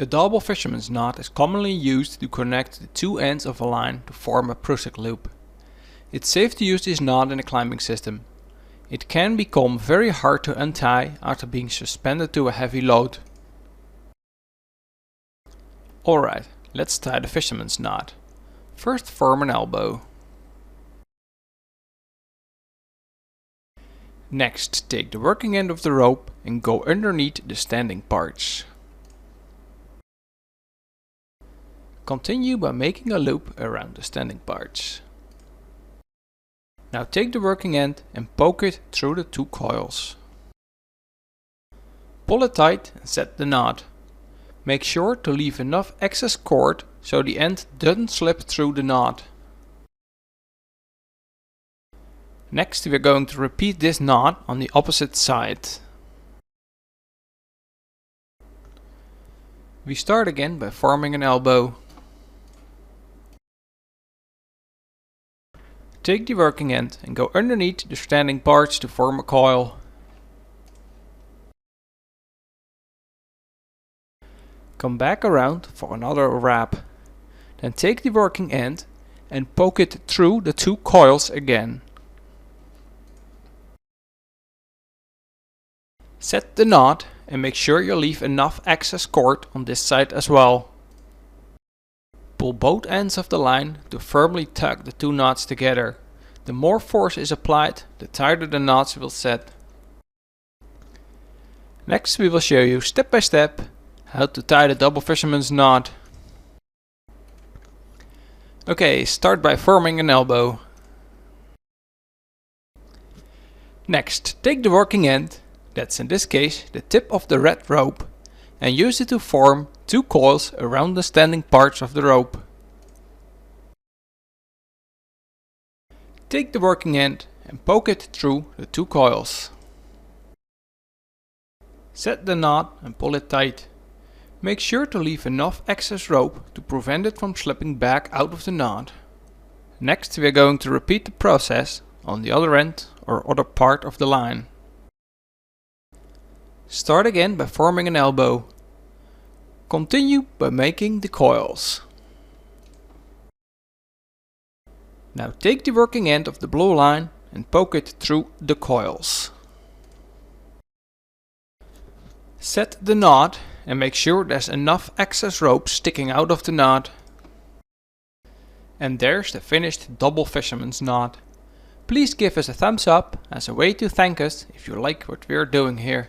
The double fisherman's knot is commonly used to connect the two ends of a line to form a prusik loop. It's safe to use this knot in a climbing system. It can become very hard to untie after being suspended to a heavy load. Alright, let's tie the fisherman's knot. First form an elbow. Next, take the working end of the rope and go underneath the standing parts. Continue by making a loop around the standing parts. Now take the working end and poke it through the two coils. Pull it tight and set the knot. Make sure to leave enough excess cord so the end doesn't slip through the knot. Next we are going to repeat this knot on the opposite side. We start again by forming an elbow. Take the working end and go underneath the standing parts to form a coil. Come back around for another wrap. Then take the working end and poke it through the two coils again. Set the knot and make sure you leave enough excess cord on this side as well. Pull both ends of the line to firmly tug the two knots together. The more force is applied, the tighter the knots will set. Next we will show you step by step how to tie the double fisherman's knot. Okay, start by forming an elbow. Next, take the working end, that's in this case the tip of the red rope, and use it to form two coils around the standing parts of the rope. Take the working end and poke it through the two coils. Set the knot and pull it tight. Make sure to leave enough excess rope to prevent it from slipping back out of the knot. Next we are going to repeat the process on the other end or other part of the line. Start again by forming an elbow. Continue by making the coils. Now take the working end of the blue line and poke it through the coils. Set the knot and make sure there's enough excess rope sticking out of the knot. And there's the finished double fisherman's knot. Please give us a thumbs up as a way to thank us if you like what we are doing here.